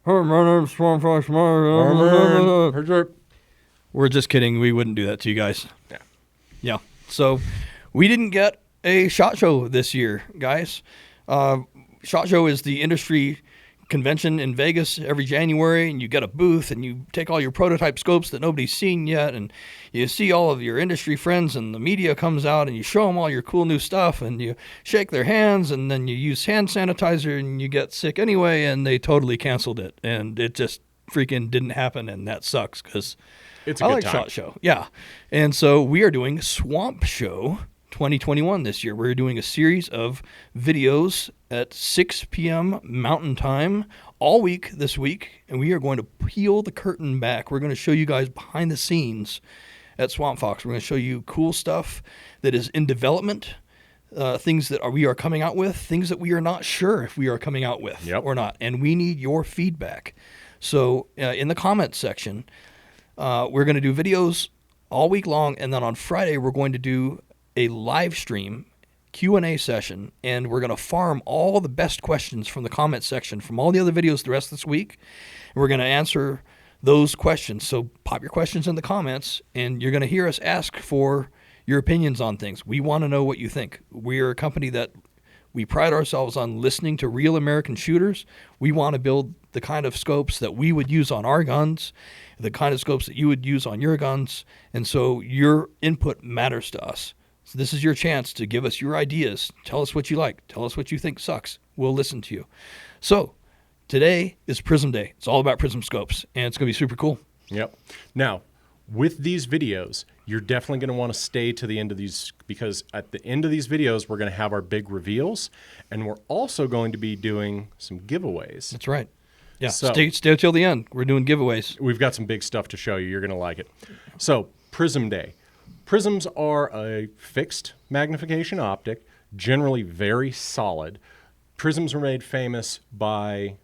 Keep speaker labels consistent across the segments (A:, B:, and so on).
A: Hey, my name's Swamp Fox. We're just kidding. We wouldn't do that to you guys.
B: Yeah.
A: Yeah. So we didn't get a SHOT Show this year, guys. SHOT Show is the industry convention in Vegas every January, and you get a booth and you take all your prototype scopes that nobody's seen yet, and you see all of your industry friends, and the media comes out and you show them all your cool new stuff, and you shake their hands, and then you use hand sanitizer and you get sick anyway, and they totally canceled it, and it just freaking didn't happen, and that sucks because
B: It's a
A: I
B: good
A: like
B: time.
A: SHOT Show. Yeah. And so we are doing Swamp Show 2021 this year. We're doing a series of videos at 6 p.m. Mountain Time all week this week, and we are going to peel the curtain back. We're going to show you guys behind the scenes at Swamp Fox. We're going to show you cool stuff that is in development, things that we are coming out with, things that we are not sure if we are coming out with or not, and we need your feedback. So in the comments section, we're going to do videos all week long, and then on Friday we're going to do a live stream Q&A session, and we're going to farm all the best questions from the comment section from all the other videos the rest of this week. And we're going to answer those questions. So pop your questions in the comments, and you're going to hear us ask for your opinions on things. We want to know what you think. We're a company that we pride ourselves on listening to real American shooters. We want to build the kind of scopes that we would use on our guns, the kind of scopes that you would use on your guns, and so your input matters to us. So this is your chance to give us your ideas. Tell us what you like. Tell us what you think sucks. We'll listen to you. So today is Prism Day. It's all about Prism scopes, and it's going to be super cool.
B: Yep. Now, with these videos, you're definitely going to want to stay to the end of these, because at the end of these videos, we're going to have our big reveals, and we're also going to be doing some giveaways.
A: That's right. Yeah,
B: So-
A: stay till the end. We're doing giveaways.
B: We've got some big stuff to show you. You're going to like it. So, Prism Day. Prisms are a fixed magnification optic, generally very solid. Prisms are made famous by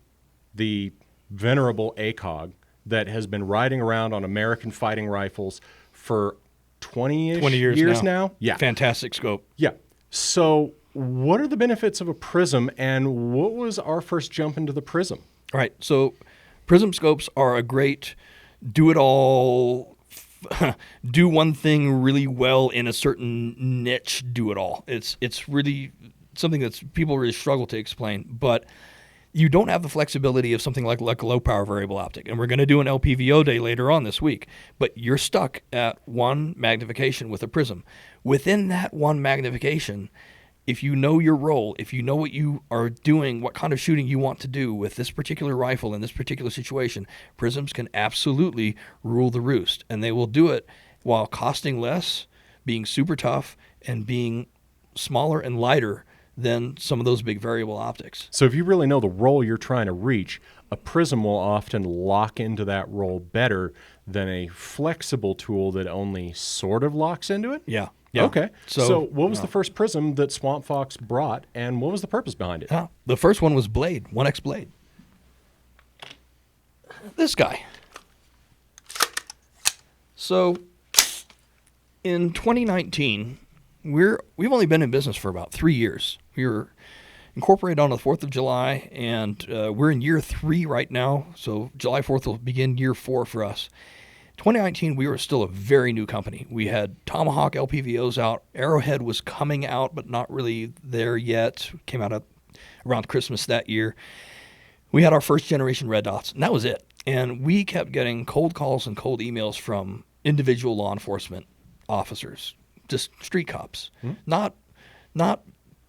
B: the venerable ACOG that has been riding around on American fighting rifles for 20 years now. Yeah.
A: Fantastic scope.
B: Yeah. So what are the benefits of a prism, and what was our first jump into the prism?
A: All right, so Prism scopes are a great do-it-all, do one thing really well in a certain niche do-it-all. It's really something that people really struggle to explain, but you don't have the flexibility of something like a low-power variable optic, and we're going to do an LPVO day later on this week, but you're stuck at one magnification with a prism. Within that one magnification, if you know your role, if you know what you are doing, what kind of shooting you want to do with this particular rifle in this particular situation, prisms can absolutely rule the roost. And they will do it while costing less, being super tough, and being smaller and lighter than some of those big variable optics.
B: So if you really know the role you're trying to reach, a prism will often lock into that role better than a flexible tool that only sort of locks into it?
A: Yeah.
B: Okay. So what was the first prism that Swamp Fox brought, and what was the purpose behind it?
A: The first one was Blade, 1X Blade. This guy. So in 2019, we've only been in business for about 3 years. We were incorporated on the 4th of July, and we're in year 3 right now. So July 4th will begin year 4 for us. 2019, we were still a very new company. We had Tomahawk LPVOs out. Arrowhead was coming out, but not really there yet. Came out around Christmas that year. We had our first generation red dots, and that was it. And we kept getting cold calls and cold emails from individual law enforcement officers, just street cops, not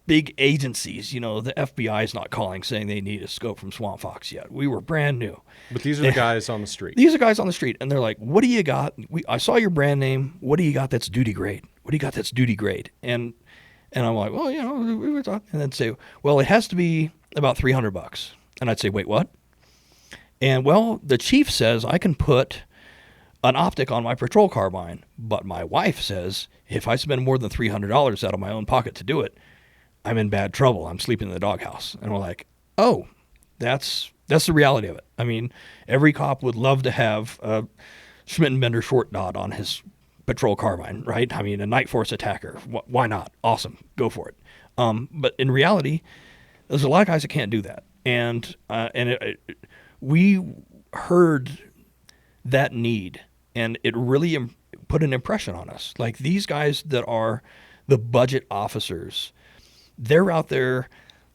A: big agencies. You know, the FBI is not calling saying they need a scope from Swamp Fox yet. We were brand new.
B: But these are the guys on the street.
A: These are guys on the street, and they're like, what do you got? I saw your brand name. What do you got that's duty grade? What do you got that's duty grade? And I'm like, well, you know, we were talking. And they'd say, well, it has to be about $300. And I'd say, wait, what? And, well, the chief says I can put an optic on my patrol carbine, but my wife says if I spend more than $300 out of my own pocket to do it, I'm in bad trouble. I'm sleeping in the doghouse. And we're like, oh, that's the reality of it. I mean, every cop would love to have a Schmidt & Bender short dot on his patrol carbine, right? I mean, a night force attacker. Why not? Awesome. Go for it. But in reality, there's a lot of guys that can't do that. And we heard that need, and it really put an impression on us. Like, these guys that are the budget officers, they're out there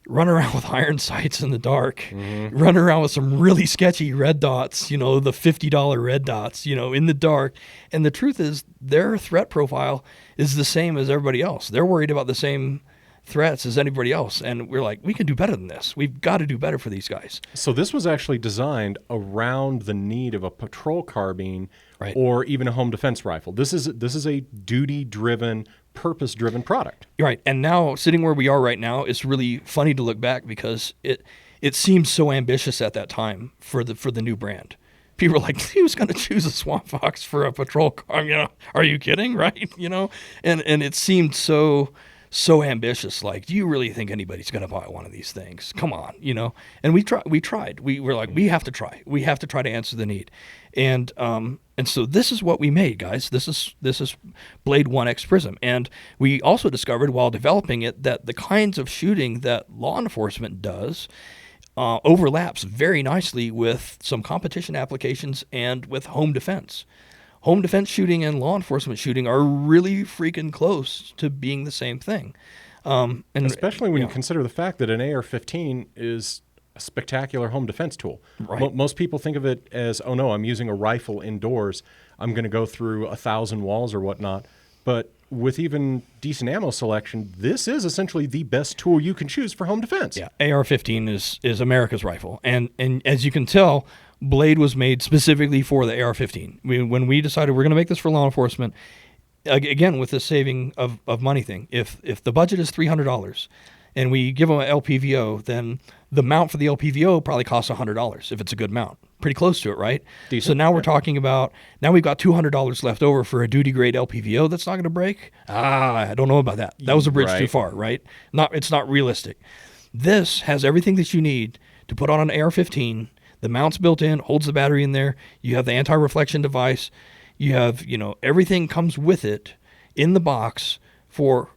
A: running around with iron sights in the dark, running around with some really sketchy red dots, the $50 red dots, in the dark. And the truth is, their threat profile is the same as everybody else. They're worried about the same threats as anybody else. And we're like, we can do better than this. We've got to do better for these guys.
B: So this was actually designed around the need of a patrol carbine,
A: Right.
B: or even a home defense rifle. This is a duty-driven, purpose-driven product.
A: Right. And now, sitting where we are right now, it's really funny to look back because it seemed so ambitious at that time for the new brand. People were like, who's going to choose a Swamp Fox for a patrol car? Are you kidding? Right? And it seemed so ambitious. Like, do you really think anybody's going to buy one of these things? Come on, And we tried. We were like, we have to try. We have to try to answer the need. And so this is what we made, guys. This is Blade 1X Prism. And we also discovered while developing it that the kinds of shooting that law enforcement does overlaps very nicely with some competition applications and with home defense. Home defense shooting and law enforcement shooting are really freaking close to being the same thing. And
B: especially when you consider the fact that an AR-15 is a spectacular home defense tool.
A: Right.
B: Most people think of it as, oh no, I'm using a rifle indoors. I'm going to go through 1,000 walls or whatnot. But with even decent ammo selection, this is essentially the best tool you can choose for home defense.
A: Yeah, AR-15 is America's rifle. And as you can tell, Blade was made specifically for the AR-15. When we decided we're going to make this for law enforcement, again, with the saving of money thing, if the budget is $300 and we give them an LPVO, then the mount for the LPVO probably costs $100 if it's a good mount. Pretty close to it, right?
B: Decent.
A: So now we're talking about, now we've got $200 left over for a duty-grade LPVO that's not going to break? I don't know about that. That was a bridge too far, right? It's not realistic. This has everything that you need to put on an AR-15. The mount's built in, holds the battery in there. You have the anti-reflection device. You have, everything comes with it in the box for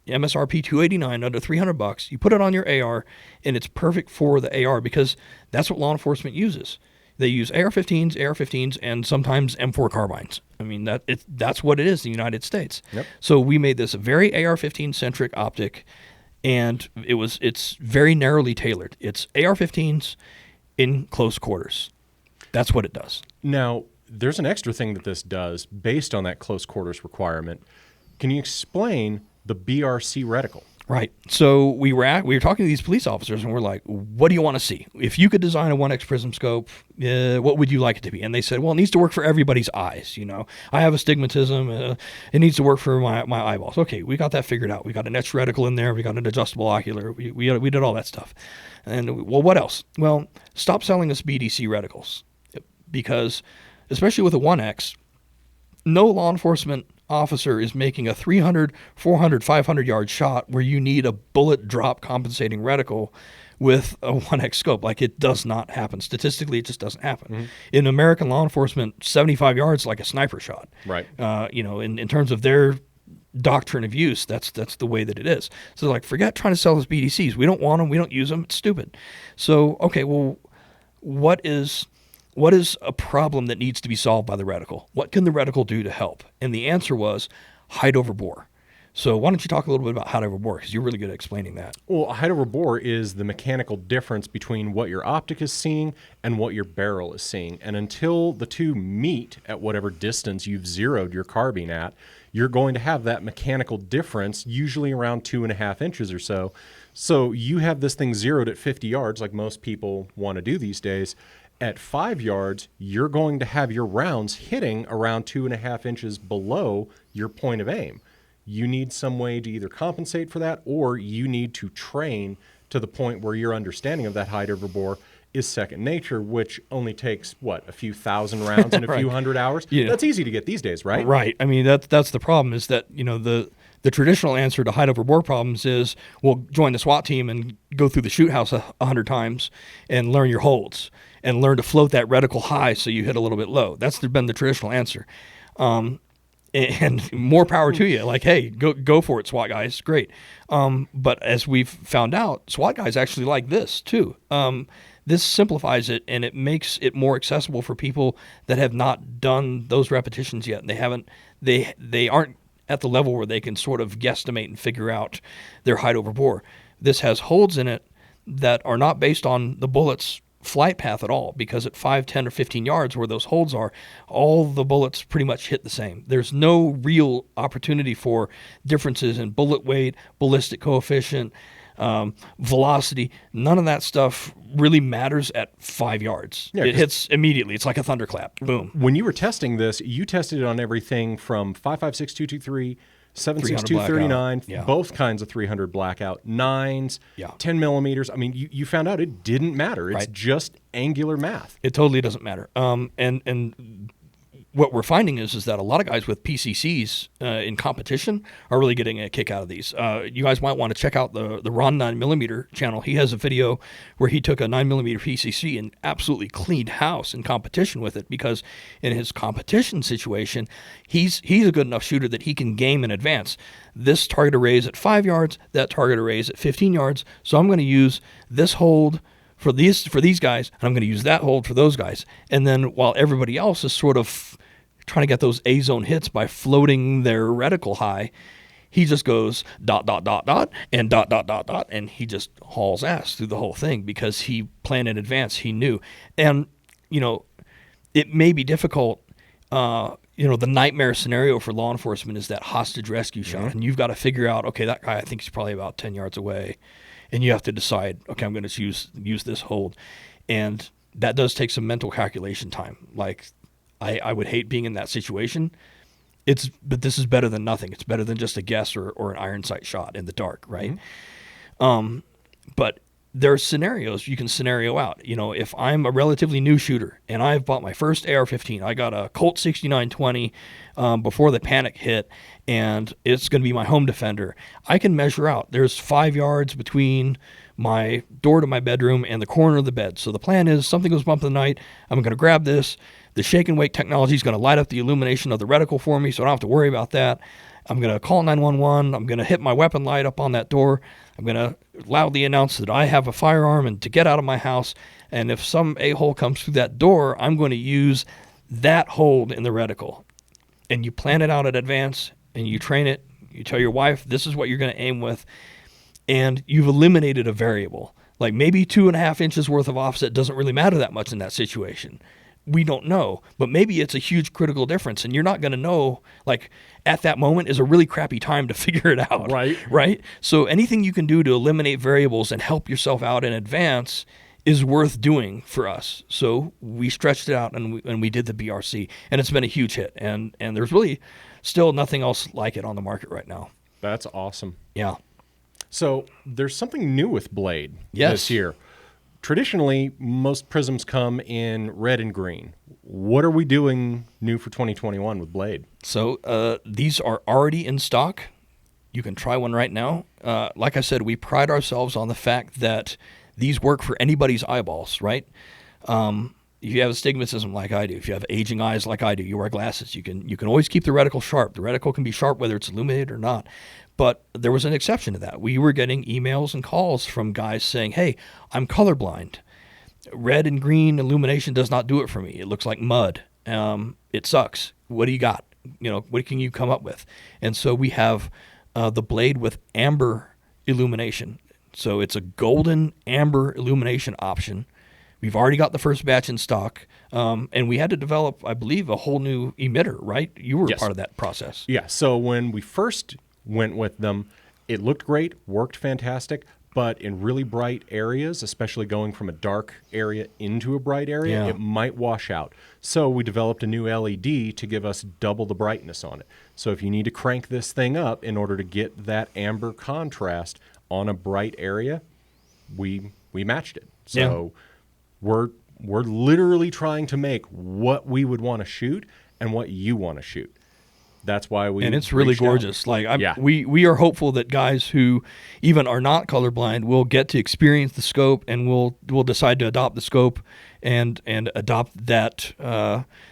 A: MSRP $289, under $300. You put it on your AR, and it's perfect for the AR because that's what law enforcement uses. They use AR-15s, and sometimes M4 carbines. I mean, that's what it is in the United States.
B: Yep.
A: So we made this a very AR-15 centric optic, and it's very narrowly tailored. It's AR-15s in close quarters. That's what it does. Now,
B: there's an extra thing that this does based on that close quarters requirement. Can you explain the Brc Reticle?
A: Right. So we were talking to these police officers, and we're like, what do you want to see? If you could design a 1X Prism scope, what would you like it to be? And they said, well, it needs to work for everybody's eyes. I have astigmatism. It needs to work for my eyeballs. Okay, we got that figured out. We got an etched reticle in there. We got an adjustable ocular. We did all that stuff. And, well, what else? Well, stop selling us Bdc Reticles, because especially with a 1X, no law enforcement officer is making a 300, 400, 500-yard shot where you need a bullet drop compensating reticle with a 1X scope. Like, it does not happen. Statistically, it just doesn't happen. Mm-hmm. In American law enforcement, 75 yards is like a sniper shot.
B: Right.
A: In terms of their doctrine of use, that's the way that it is. So, like, forget trying to sell us BDCs. We don't want them. We don't use them. It's stupid. So, okay, well, what is a problem that needs to be solved by the reticle? What can the reticle do to help? And the answer was height over bore. So why don't you talk a little bit about height over bore, because you're really good at explaining that.
B: Well, height over bore is the mechanical difference between what your optic is seeing and what your barrel is seeing. And until the two meet at whatever distance you've zeroed your carbine at, you're going to have that mechanical difference, usually around 2.5 inches or so. So you have this thing zeroed at 50 yards, like most people want to do these days. At 5 yards, you're going to have your rounds hitting around 2.5 inches below your point of aim. You need some way to either compensate for that, or you need to train to the point where your understanding of that height over bore is second nature, which only takes, a few thousand rounds in a
A: right.
B: few hundred hours?
A: Yeah.
B: That's easy to get these days, right?
A: Right. I mean, that's the problem, is that, the traditional answer to height over bore problems is, well, join the SWAT team and go through the shoot house 100 times and learn your holds and learn to float that reticle high so you hit a little bit low. That's been the traditional answer. And more power to you. Like, hey, go for it, SWAT guys. Great. But as we've found out, SWAT guys actually like this too. This simplifies it, and it makes it more accessible for people that have not done those repetitions yet. They aren't at the level where they can sort of guesstimate and figure out their height over bore. This has holds in it that are not based on the bullet's flight path at all, because at 5, 10, or 15 yards where those holds are, all the bullets pretty much hit the same. There's no real opportunity for differences in bullet weight, ballistic coefficient, velocity. None of that stuff really matters at 5 yards. Yeah, it hits immediately. It's like a thunderclap. Boom.
B: When you were testing this, you tested it on everything from 5.56 223, 7.62 both kinds of 300 blackout, 9s, 10 millimeters. I mean, you found out it didn't matter. It's just angular math.
A: It totally doesn't matter. And what we're finding is that a lot of guys with PCCs in competition are really getting a kick out of these. You guys might want to check out the Ron 9mm channel. He has a video where he took a 9mm PCC and absolutely cleaned house in competition with it, because in his competition situation, he's a good enough shooter that he can game in advance. This target arrays at 5 yards, that target arrays at 15 yards, so I'm going to use this hold for these guys, and I'm going to use that hold for those guys. And then while everybody else is sort of trying to get those A-zone hits by floating their reticle high, he just goes ... and ... and he just hauls ass through the whole thing because he planned in advance. He knew. And, it may be difficult. The nightmare scenario for law enforcement is that hostage rescue shot. And you've got to figure out, okay, that guy, I think he's probably about 10 yards away. And you have to decide, okay, I'm going to use this hold. And that does take some mental calculation time. Like, I would hate being in that situation. But this is better than nothing. It's better than just a guess or an iron sight shot in the dark, right? Mm-hmm. But there's scenarios you can scenario out. If I'm a relatively new shooter and I've bought my first AR-15, I got a Colt 6920 before the panic hit, and it's going to be my home defender. I can measure out. There's 5 yards between my door to my bedroom and the corner of the bed. So the plan is something goes bump in the night, I'm going to grab this. The shake and wake technology is going to light up the illumination of the reticle for me, so I don't have to worry about that. I'm going to call 911. I'm going to hit my weapon light up on that door. I'm going to loudly announce that I have a firearm and to get out of my house. And if some a-hole comes through that door, I'm going to use that hold in the reticle. And you plan it out in advance, and you train it. You tell your wife, this is what you're going to aim with. And you've eliminated a variable. Like maybe 2.5 inches worth of offset doesn't really matter that much in that situation. We don't know, but maybe it's a huge critical difference, and you're not going to know, like, at that moment is a really crappy time to figure it out. Right? So anything you can do to eliminate variables and help yourself out in advance is worth doing for us. So we stretched it out, and we did the BRC, and it's been a huge hit, and there's really still nothing else like it on the market right now.
B: That's awesome.
A: Yeah.
B: So there's something new with Blade this year. Traditionally, most prisms come in red and green. What are we doing new for 2021 with Blade?
A: So these are already in stock. You can try one right now. Like I said, we pride ourselves on the fact that these work for anybody's eyeballs, right? If you have astigmatism like I do, if you have aging eyes like I do, you wear glasses, you can always keep the reticle sharp. The reticle can be sharp whether it's illuminated or not. But there was an exception to that. We were getting emails and calls from guys saying, hey, I'm colorblind. Red and green illumination does not do it for me. It looks like mud. It sucks. What do you got? What can you come up with? And so we have the Blade with Amber Illumination. So it's a golden amber illumination option. We've already got the first batch in stock, and we had to develop, I believe, a whole new emitter, right? You were part of that process.
B: Yeah, so when we first went with them, it looked great, worked fantastic, but in really bright areas, especially going from a dark area into a bright area, it might wash out. So we developed a new LED to give us double the brightness on it. So if you need to crank this thing up in order to get that amber contrast on a bright area, we matched it. So we're literally trying to make what we would want to shoot and what you want to shoot. That's why we
A: and it's really gorgeous.
B: Out.
A: We are hopeful that guys who even are not colorblind will get to experience the scope and will decide to adopt the scope and adopt that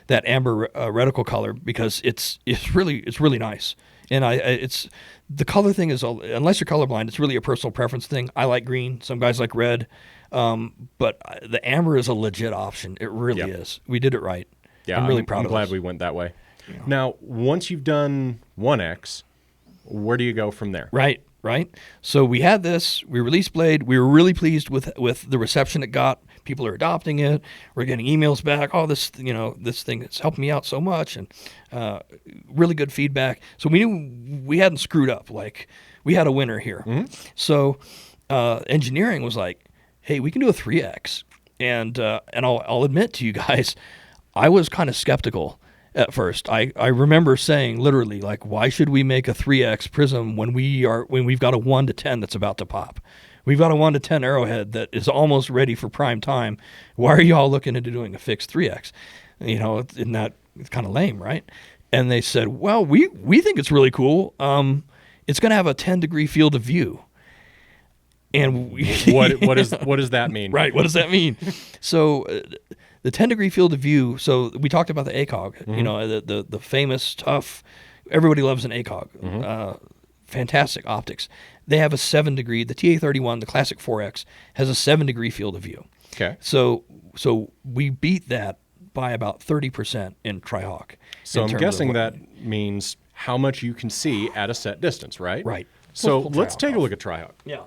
A: amber reticle color, because it's really nice. And it's the color thing is, unless you're colorblind, it's really a personal preference thing. I like green. Some guys like red. But the amber is a legit option. It really is. We did it right.
B: Yeah,
A: I'm really proud of us.
B: I'm glad we went that way. Yeah. Now, once you've done 1X, where do you go from there?
A: Right. So we had this. We released Blade. We were really pleased with the reception it got. People are adopting it. We're getting emails back. Oh, this thing has helped me out so much, and really good feedback. So we knew we hadn't screwed up. Like, we had a winner here. Mm-hmm. So engineering was like, hey, we can do a 3X. And I'll admit to you guys, I was kind of skeptical at first. I remember saying literally, like, why should we make a 3X Prism when we've got a 1 to 10 that's about to pop? We've got a 1 to 10 arrowhead that is almost ready for prime time. Why are you all looking into doing a fixed 3X? Isn't that kind of lame, right? And they said, well, we think it's really cool. It's going to have a 10-degree field of view. And
B: what does that mean?
A: Right, what does that mean? So the 10-degree field of view, so we talked about the ACOG, mm-hmm. the famous, tough, everybody loves an ACOG, mm-hmm. Fantastic optics. They have a 7-degree, the TA31, the classic 4X, has a 7-degree field of view.
B: Okay.
A: So we beat that by about 30% in Tryhawk.
B: So I'm guessing that means how much you can see at a set distance, right?
A: Right.
B: So let's take a look at Tryhawk.
A: Yeah.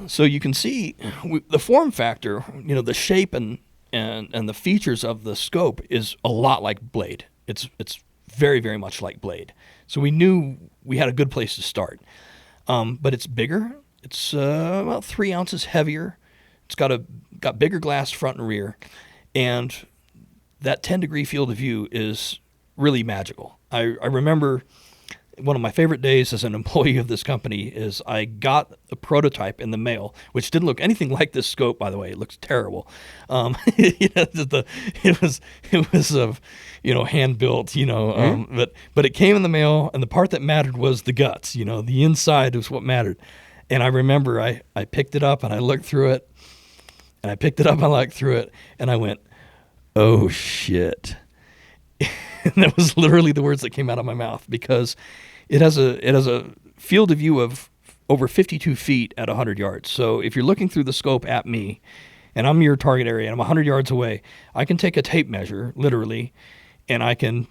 A: So you can see the form factor, the shape and the features of the scope is a lot like Blade. It's very, very much like Blade. So we knew we had a good place to start. But it's bigger. It's about 3 ounces heavier. It's got bigger glass front and rear, and that 10-degree field of view is really magical. I remember one of my favorite days as an employee of this company is I got a prototype in the mail, which didn't look anything like this scope, by the way. It looks terrible. It was hand built, mm-hmm. But it came in the mail, and the part that mattered was the guts. The inside was what mattered. And I remember I picked it up and I looked through it, and I picked it up and I looked through it, and I went, oh shit. And that was literally the words that came out of my mouth, because it has a field of view of over 52 feet at 100 yards. So if you're looking through the scope at me, and I'm your target area, and I'm 100 yards away, I can take a tape measure, literally, and I can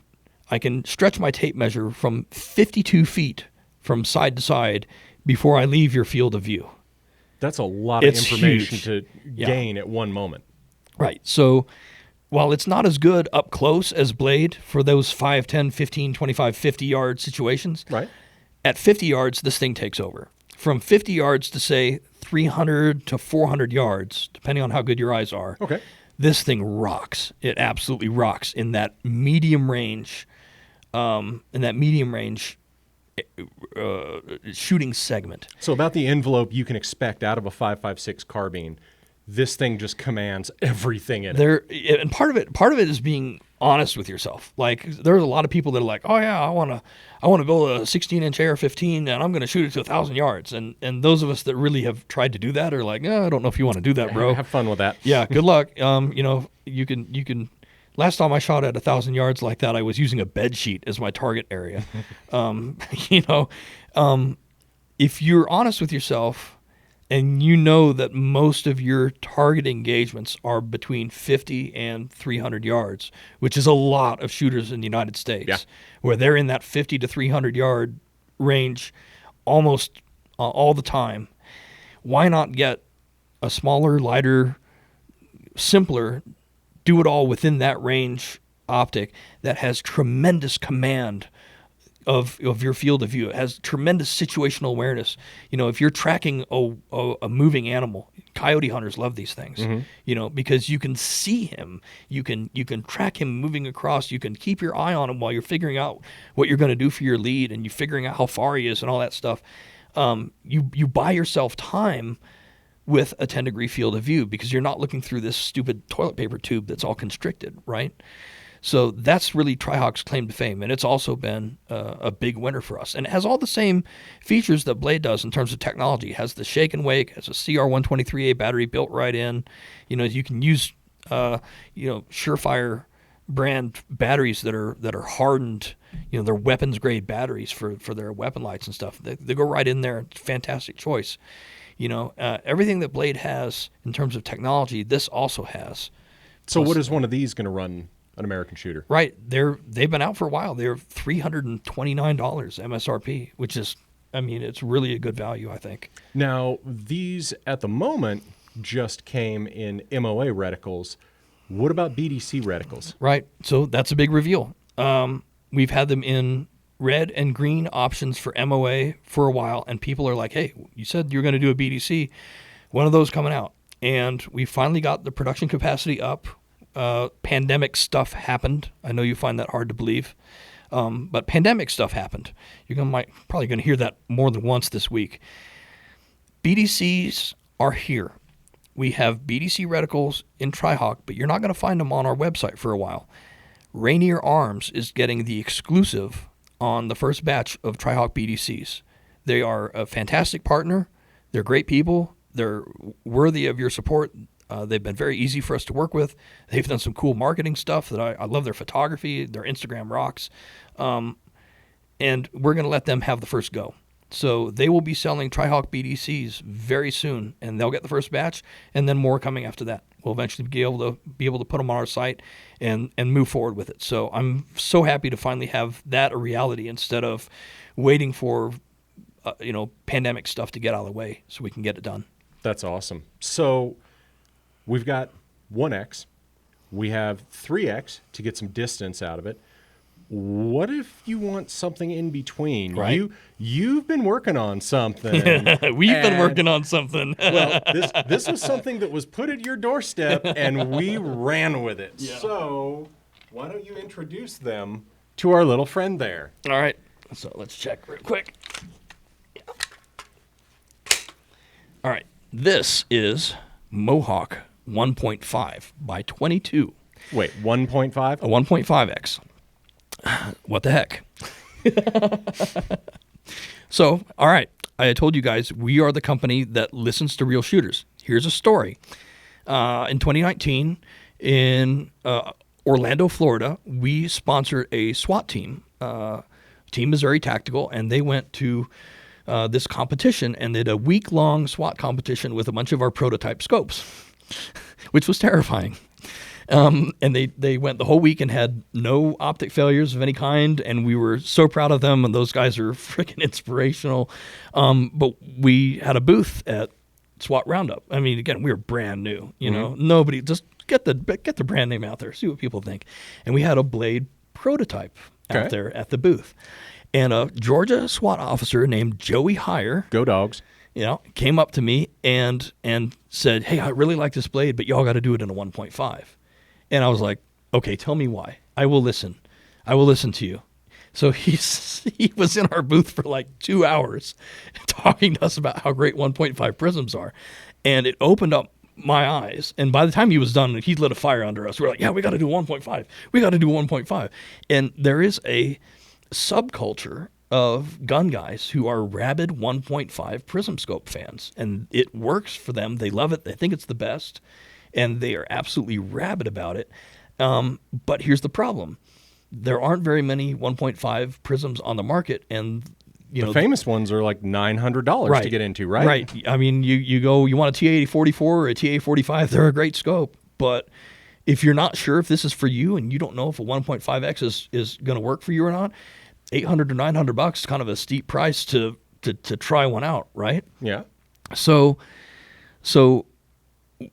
A: stretch my tape measure from 52 feet from side to side before I leave your field of view.
B: That's a lot of information to gain at one moment.
A: Right. So while it's not as good up close as Blade for those 5, 10, 15, 25, 50-yard situations,
B: right,
A: at 50 yards, this thing takes over. From 50 yards to, say, 300 to 400 yards, depending on how good your eyes are,
B: okay,
A: this thing rocks. It absolutely rocks in that medium range, shooting segment.
B: So about the envelope you can expect out of a 5.56 carbine, this thing just commands everything in it.
A: And part of it is being honest with yourself. Like, there's a lot of people that are like, oh yeah, I want to build a 16-inch AR-15 and I'm going to shoot it to 1,000 yards. And those of us that really have tried to do that are like, I don't know if you want to do that, bro.
B: Have fun with that.
A: Yeah, good luck. You can. Last time I shot at 1,000 yards like that, I was using a bed sheet as my target area. If you're honest with yourself, and you know that most of your target engagements are between 50 and 300 yards, which is a lot of shooters in the United States, where they're in that 50 to 300 yard range almost all the time. Why not get a smaller, lighter, simpler, do it all within that range optic that has tremendous command of your field of view? It has tremendous situational awareness. If you're tracking a moving animal, coyote hunters love these things, mm-hmm. Because you can see him, you can track him moving across, you can keep your eye on him while you're figuring out what you're going to do for your lead, and you're figuring out how far he is and all that stuff. You buy yourself time with a 10-degree field of view because you're not looking through this stupid toilet paper tube that's all constricted, right? So that's really Tryhawk's claim to fame, and it's also been a big winner for us. And it has all the same features that Blade does in terms of technology. It has the shake and wake, has a CR123A battery built right in. You can use Surefire brand batteries that are hardened. They're weapons grade batteries for their weapon lights and stuff. They go right in there. It's a fantastic choice. Everything that Blade has in terms of technology, this also has.
B: So what is one of these going to run an American shooter?
A: Right. They've been out for a while. They're $329 MSRP, which is, it's really a good value, I think.
B: Now, these at the moment just came in MOA reticles. What about BDC reticles?
A: Right. So that's a big reveal. We've had them in red and green options for MOA for a while, and people are like, hey, you said you're going to do a BDC. One of those coming out. And we finally got the production capacity up. Pandemic stuff happened. I know you find that hard to believe. But pandemic stuff happened. You're probably going to hear that more than once this week. BDCs are here. We have BDC reticles in Tryhawk, but you're not going to find them on our website for a while. Rainier Arms is getting the exclusive on the first batch of Tryhawk BDCs. They are a fantastic partner. They're great people. They're worthy of your support. They've been very easy for us to work with. They've done some cool marketing stuff that I love their photography. Their Instagram rocks. And we're going to let them have the first go. So they will be selling Tryhawk BDCs very soon, and they'll get the first batch, and then more coming after that. We'll eventually be able to put them on our site and move forward with it. So I'm so happy to finally have that a reality instead of waiting for pandemic stuff to get out of the way so we can get it done.
B: That's awesome. So we've got 1X. We have 3X to get some distance out of it. What if you want something in between?
A: Right.
B: You've been working on something.
A: We've been working on something.
B: Well, this was something that was put at your doorstep, and we ran with it.
A: Yeah.
B: So why don't you introduce them to our little friend there?
A: All right. So let's check real quick. Yeah. All right. This is Mohawk 1.5 by 22.
B: Wait, 1.5?
A: A 1.5X. What the heck? So, all right. I told you guys we are the company that listens to real shooters. Here's a story. In 2019, in Orlando, Florida, we sponsored a SWAT team, Team Missouri Tactical, and they went to this competition and did a week-long SWAT competition with a bunch of our prototype scopes, which was terrifying. And they went the whole week and had no optic failures of any kind, and we were so proud of them, and those guys are freaking inspirational. But we had a booth at SWAT Roundup. Again, we were brand new, Nobody, just get the brand name out there, see what people think. And we had a Blade prototype out there at the booth. And a Georgia SWAT officer named Joey Heyer,
B: Go Dogs,
A: came up to me and said, hey, I really like this Blade, but y'all got to do it in a 1.5. And I was like, okay, tell me why. I will listen. I will listen to you. So he was in our booth for like 2 hours talking to us about how great 1.5 prisms are. And it opened up my eyes. And by the time he was done, he lit a fire under us. We're like, yeah, we got to do 1.5. We got to do 1.5. And there is a subculture of gun guys who are rabid 1.5 prism scope fans. And it works for them. They love it. They think it's the best. And they are absolutely rabid about it. But here's the problem. There aren't very many 1.5 prisms on the market. And
B: the famous ones are like $900 to get into, right?
A: Right. You want a TA-44 or a TA-45, they're a great scope. But if you're not sure if this is for you and you don't know if a 1.5X is going to work for you or not, $800 to $900 is kind of a steep price to try one out, right?
B: Yeah.
A: So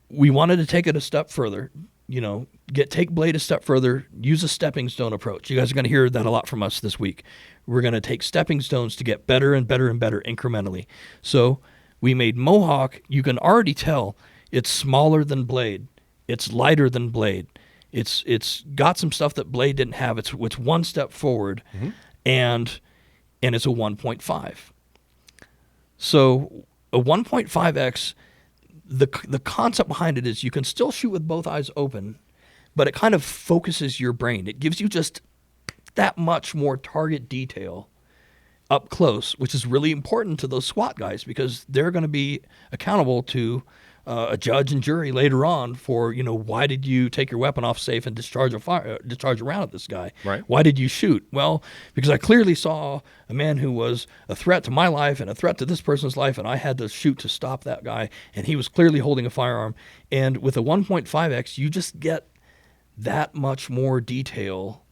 A: we wanted to take it a step further, take Blade a step further, use a stepping stone approach. You guys are going to hear that a lot from us this week. We're going to take stepping stones to get better and better and better incrementally. So we made Mohawk. You can already tell it's smaller than Blade. It's lighter than Blade. It's got some stuff that Blade didn't have. It's one step forward, and it's a 1.5. So a 1.5X, the concept behind it is you can still shoot with both eyes open, but it kind of focuses your brain. It gives you just that much more target detail up close, which is really important to those SWAT guys because they're going to be accountable to a judge and jury later on for, why did you take your weapon off safe and discharge a round at this guy?
B: Right.
A: Why did you shoot? Well, because I clearly saw a man who was a threat to my life and a threat to this person's life, and I had to shoot to stop that guy, and he was clearly holding a firearm. And with a 1.5x, you just get that much more detail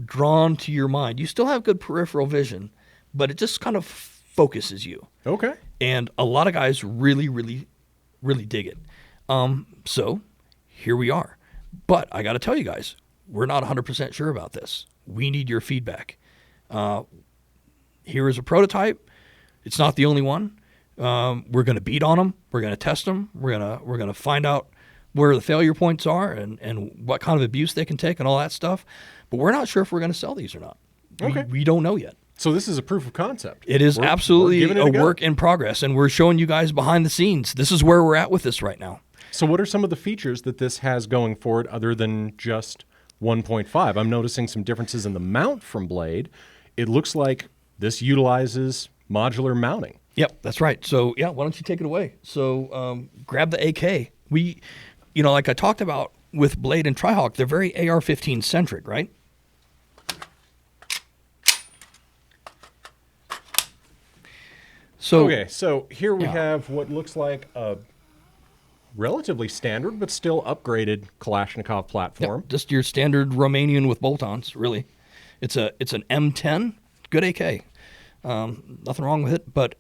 A: drawn to your mind. You still have good peripheral vision, but it just kind of focuses you.
B: Okay.
A: And a lot of guys really, really, really dig it. So here we are. But I got to tell you guys, we're not 100% sure about this. We need your feedback. Here is a prototype. It's not the only one. We're going to beat on them. We're going to test them. We're going to find out where the failure points are and what kind of abuse they can take and all that stuff. But we're not sure if we're going to sell these or not.
B: Okay.
A: We don't know yet.
B: So this is a proof of concept.
A: It is absolutely
B: we're giving it
A: a work in progress, and we're showing you guys behind the scenes. This is where we're at with this right now.
B: So what are some of the features that this has going for it other than just 1.5? I'm noticing some differences in the mount from Blade. It looks like this utilizes modular mounting.
A: Yep, that's right. So, yeah, why don't you take it away? So grab the AK. We, like I talked about with Blade and Trihawk, they're very AR-15 centric, right? So,
B: okay, so here we have what looks like a relatively standard but still upgraded Kalashnikov platform.
A: Yep, just your standard Romanian with bolt-ons, really. It's an M10, good AK. Nothing wrong with it, but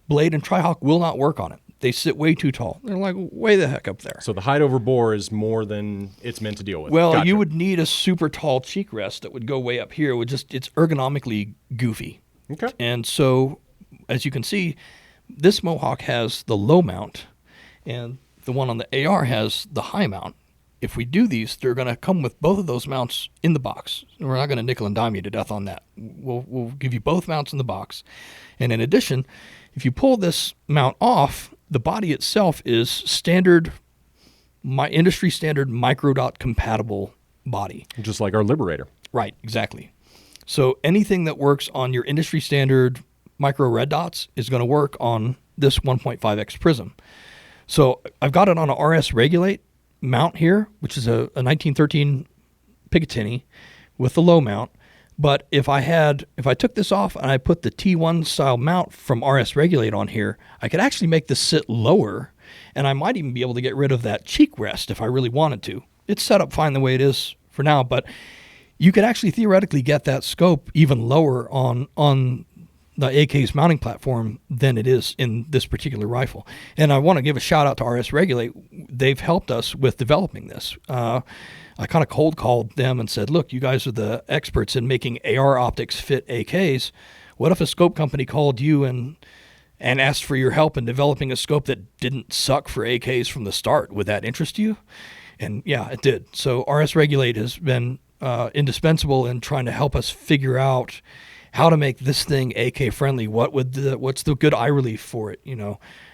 A: Blade and Trihawk will not work on it. They sit way too tall. They're like way the heck up there.
B: So the height over bore is more than it's meant to deal with.
A: Well,
B: Gotcha.
A: You would need a super tall cheek rest that would go way up here. It's ergonomically goofy.
B: Okay.
A: And so, as you can see, this Mohawk has the low mount, and the one on the AR has the high mount. If we do these, they're going to come with both of those mounts in the box. We're not going to nickel and dime you to death on that. We'll give you both mounts in the box. And in addition, if you pull this mount off, the body itself is standard, industry standard microdot compatible body.
B: Just like our Liberator.
A: Right, exactly. So anything that works on your industry standard micro red dots is going to work on this 1.5x Prism. So I've got it on a RS Regulate mount here, which is a 1913 Picatinny with the low mount. But if I took this off and I put the T1 style mount from RS Regulate on here, I could actually make this sit lower, and I might even be able to get rid of that cheek rest if I really wanted to. It's set up fine the way it is for now, but you could actually theoretically get that scope even lower on the AK's mounting platform than it is in this particular rifle. And I want to give a shout out to RS Regulate. They've helped us with developing this. I kind of cold called them and said, look, you guys are the experts in making AR optics fit AKs. What if a scope company called you and asked for your help in developing a scope that didn't suck for AKs from the start? Would that interest you? And yeah, it did. So RS Regulate has been indispensable in trying to help us figure out how to make this thing AK friendly. What's the good eye relief for it?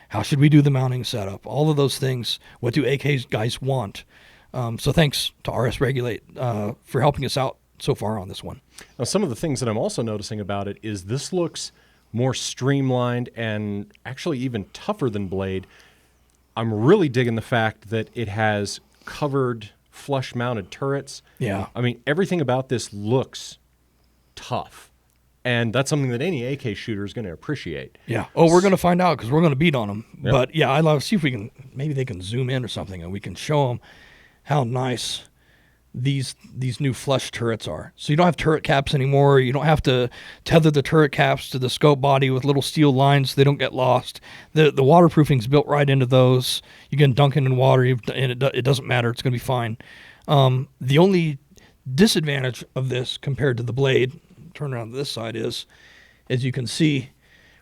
A: How should we do the mounting setup? All of those things. What do AK guys want? So thanks to RS Regulate for helping us out so far on this one.
B: Now, some of the things that I'm also noticing about it is this looks more streamlined and actually even tougher than Blade. I'm really digging the fact that it has covered flush-mounted turrets.
A: Yeah.
B: I mean, everything about this looks tough. And that's something that any AK shooter is going to appreciate.
A: Yeah. Oh, we're going to find out because we're going to beat on them.
B: Yep.
A: But yeah, I'd love to see if maybe they can zoom in or something and we can show them how nice these new flush turrets are. So you don't have turret caps anymore. You don't have to tether the turret caps to the scope body with little steel lines so they don't get lost. The waterproofing's built right into those. You can dunk it in water and it doesn't matter. It's going to be fine. The only disadvantage of this compared to the Blade, turn around to this side, is, as you can see,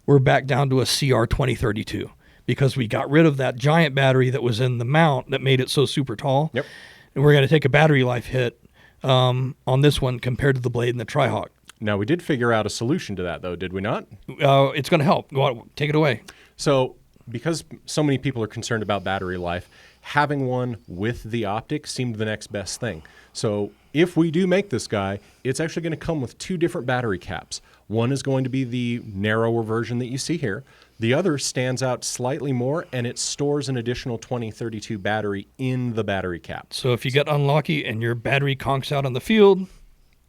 A: we're back down to a CR 2032 because we got rid of that giant battery that was in the mount that made it so super tall.
B: Yep.
A: And we're going to take a battery life hit on this one compared to the Blade and the Tryhawk.
B: Now, we did figure out a solution to that, though, did we not?
A: It's going to help. Go on, take it away.
B: So, because so many people are concerned about battery life, having one with the optic seemed the next best thing. So, if we do make this guy, it's actually going to come with two different battery caps. One is going to be the narrower version that you see here. The other stands out slightly more, and it stores an additional 2032 battery in the battery cap.
A: So if you get unlucky and your battery conks out on the field,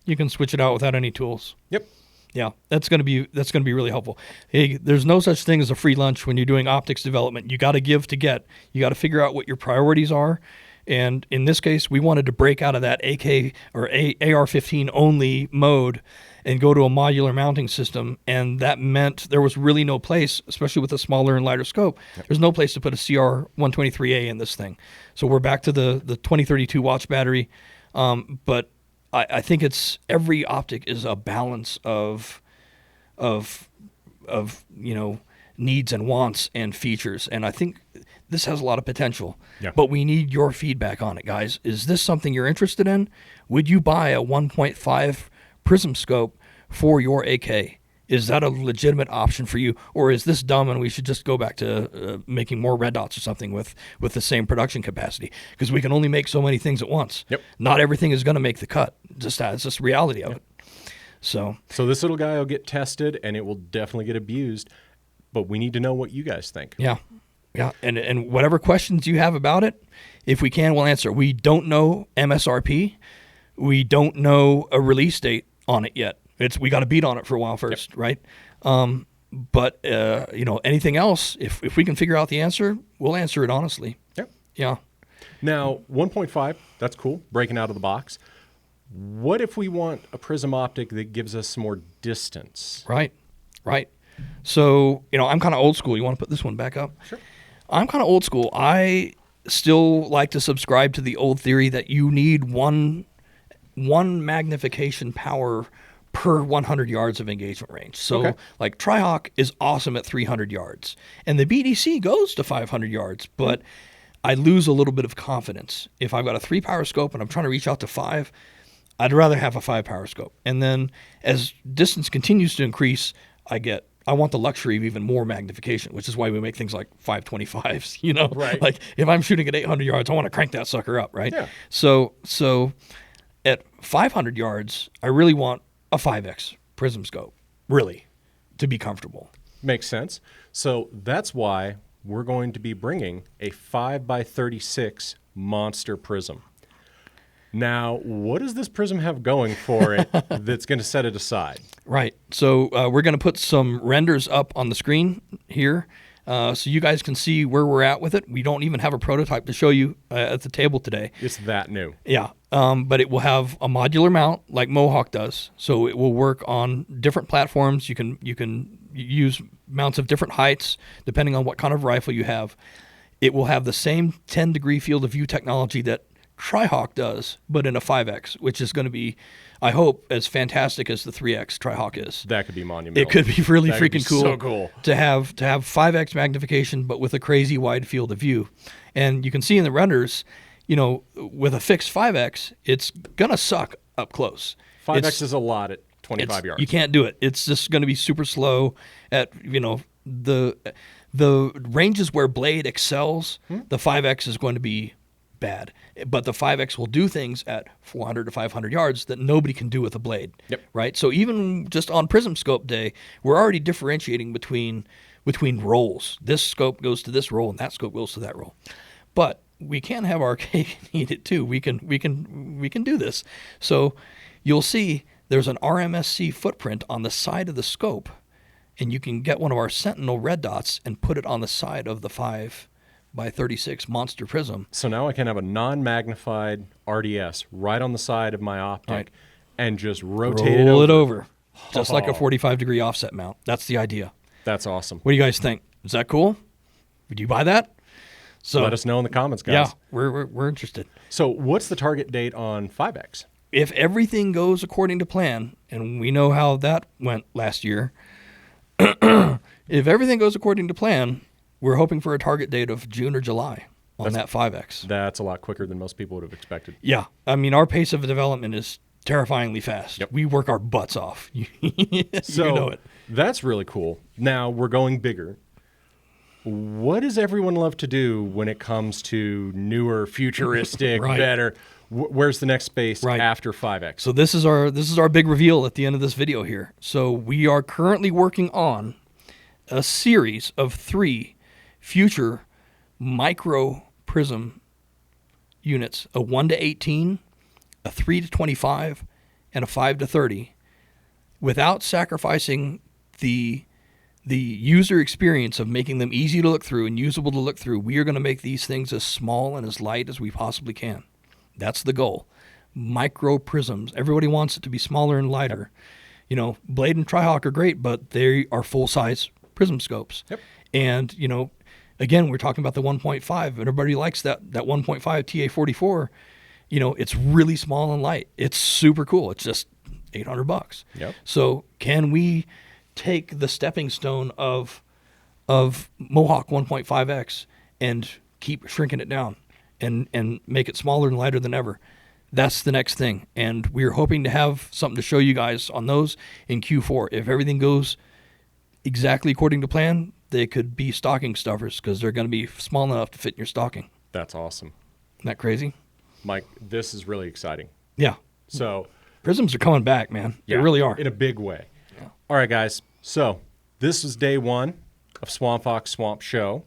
A: you can switch it out without any tools.
B: Yep.
A: Yeah, that's going to be really helpful. Hey, there's no such thing as a free lunch when you're doing optics development. You got to give to get. You got to figure out what your priorities are. And in this case, we wanted to break out of that AK or AR-15 only mode and go to a modular mounting system. And that meant there was really no place, especially with a smaller and lighter scope, there's no place to put a CR123A in this thing. So we're back to the 2032 watch battery. But I think it's every optic is a balance of needs and wants and features, and I think this has a lot of potential.
B: Yeah.
A: But we need your feedback on it, guys. Is this something you're interested in? Would you buy a 1.5 Prism scope for your AK? Is that a legitimate option for you, or is this dumb and we should just go back to making more red dots or something with the same production capacity? Because we can only make so many things at once.
B: Yep.
A: Not everything is going to make the cut. It's just reality of it. So
B: this little guy will get tested, and it will definitely get abused, but we need to know what you guys think.
A: Yeah. And whatever questions you have about it, if we can, we'll answer. We don't know MSRP. We don't know a release date on it yet. We got to beat on it for a while first, right? But anything else, if we can figure out the answer, we'll answer it honestly.
B: Yep.
A: Yeah.
B: Now, 1.5, that's cool, breaking out of the box. What if we want a Prism optic that gives us some more distance?
A: Right. So, I'm kind of old school. You want to put this one back up?
B: Sure.
A: I'm kind of old school. I still like to subscribe to the old theory that you need one magnification power per 100 yards of engagement range. So like Tryhawk is awesome at 300 yards and the BDC goes to 500 yards, but I lose a little bit of confidence. If I've got a 3 power scope and I'm trying to reach out to 5, I'd rather have a 5 power scope. And then as distance continues to increase, I want the luxury of even more magnification, which is why we make things like 525s,
B: Right.
A: Like if I'm shooting at 800 yards, I want to crank that sucker up, right?
B: Yeah.
A: So at 500 yards, I really want a 5X Prism scope, really, to be comfortable.
B: Makes sense. So that's why we're going to be bringing a 5x36 monster Prism. Now, what does this Prism have going for it that's going to set it aside?
A: Right. So we're going to put some renders up on the screen here so you guys can see where we're at with it. We don't even have a prototype to show you at the table today.
B: It's that new.
A: Yeah. But it will have a modular mount like Mohawk does. So it will work on different platforms. You can use mounts of different heights depending on what kind of rifle you have. It will have the same 10-degree field of view technology that Tryhawk does, but in a 5X, which is going to be, I hope, as fantastic as the 3X Tryhawk is.
B: That could be monumental.
A: It could be really
B: That could be
A: freaking cool.
B: So cool
A: to have 5X magnification, but with a crazy wide field of view. And you can see in the renders, with a fixed 5X, it's gonna suck up close.
B: 5X is a lot at 25 yards.
A: You can't do it. It's just going to be super slow at the ranges where Blade excels. The 5X is going to be bad, but the 5X will do things at 400 to 500 yards that nobody can do with a Blade.
B: Yep.
A: Right. So even just on Prism scope day, we're already differentiating between roles. This scope goes to this role and that scope goes to that role. But we can have our cake and eat it too. We can do this. So you'll see there's an RMSC footprint on the side of the scope, and you can get one of our Sentinel red dots and put it on the side of the 5x36 monster Prism.
B: So now I can have a non-magnified RDS right on the side of my optic and just rotate
A: Roll
B: it
A: over. Just like a 45-degree offset mount. That's the idea.
B: That's awesome.
A: What do you guys think? Is that cool? Would you buy that? So
B: let us know in the comments, guys.
A: Yeah, we're interested.
B: So what's the target date on 5X?
A: If everything goes according to plan, and we know how that went last year, if everything goes according to plan, we're hoping for a target date of June or July on that 5X.
B: That's a lot quicker than most people would have expected.
A: Yeah. I mean, our pace of development is terrifyingly fast.
B: Yep.
A: We work our butts off.
B: So
A: you know it.
B: That's really cool. Now we're going bigger. What does everyone love to do when it comes to newer, futuristic,
A: Right.
B: better? Where's the next space after 5X?
A: So this is our big reveal at the end of this video here. So we are currently working on a series of 3 future micro Prism units, a 1 to 18, a 3 to 25, and a 5 to 30, without sacrificing the user experience of making them easy to look through and usable to look through. We are going to make these things as small and as light as we possibly can. That's the goal. Micro prisms. Everybody wants it to be smaller and lighter. You know, Blade and Trihawk are great, but they are full-size prism scopes.
B: Yep.
A: And, you know, again, we're talking about the 1.5. Everybody likes that 1.5 TA44. You know, it's really small and light. It's super cool. It's just $800.
B: Yep.
A: So can we take the stepping stone of Mohawk 1.5X and keep shrinking it down and make it smaller and lighter than ever? That's the next thing. And we're hoping to have something to show you guys on those in Q4. If everything goes exactly according to plan, they could be stocking stuffers because they're going to be small enough to fit in your stocking.
B: That's awesome.
A: Isn't that crazy?
B: Mike, this is really exciting.
A: Yeah.
B: So
A: Prisms are coming back, man. They really are.
B: In a big way. Yeah. All right, guys. So this is day 1 of Swamp Fox Swamp Show.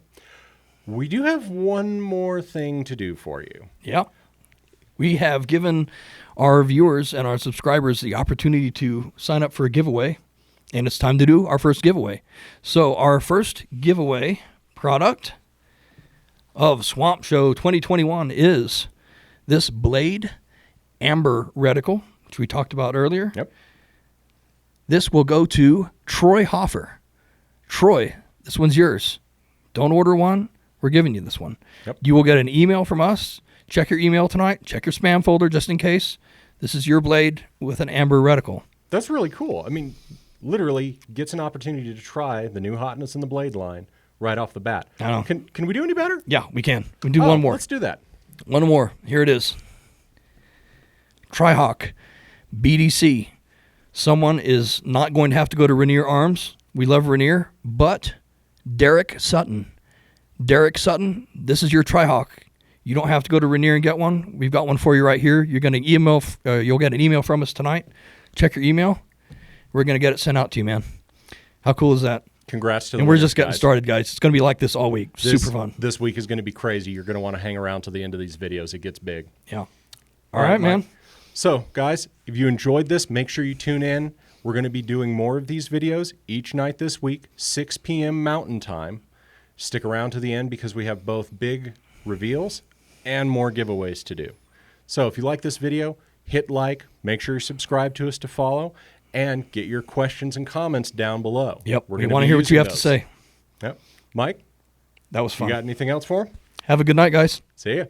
B: We do have one more thing to do for you.
A: Yeah. We have given our viewers and our subscribers the opportunity to sign up for a giveaway, and it's time to do our first giveaway. So our first giveaway product of Swamp Show 2021 is this Blade Amber Reticle, which we talked about earlier.
B: Yep.
A: This will go to Troy Hoffer. Troy, this one's yours. Don't order one. We're giving you this one.
B: Yep.
A: You will get an email from us. Check your email tonight. Check your spam folder just in case. This is your blade with an Amber Reticle.
B: That's really cool. I mean, literally gets an opportunity to try the new hotness in the blade line right off the bat.
A: I know.
B: Can we do any better?
A: Yeah, we can. We can do one more.
B: Let's do that.
A: One more. Here it is. Tryhawk, BDC. Someone is not going to have to go to Rainier Arms. We love Rainier, but Derek Sutton. Derek Sutton, this is your Tryhawk. You don't have to go to Rainier and get one. We've got one for you right here. You're going to email. You'll get an email from us tonight. Check your email. We're going to get it sent out to you, man. How cool is that?
B: Congrats to the
A: And we're
B: winners,
A: just getting
B: guys.
A: started, guys. It's going to be like this all week. Super fun.
B: This week is going to be crazy. You're going to want to hang around to the end of these videos. It gets big.
A: Yeah. All right, man.
B: Mike. So, guys, if you enjoyed this, make sure you tune in. We're going to be doing more of these videos each night this week, 6 p.m. Mountain Time. Stick around to the end because we have both big reveals and more giveaways to do. So if you like this video, hit like, make sure you subscribe to us to follow, and get your questions and comments down below.
A: Yep. We want to hear what you have to say.
B: Yep. Mike?
A: That was fun.
B: You got anything else for him?
A: Have a good night, guys.
B: See ya.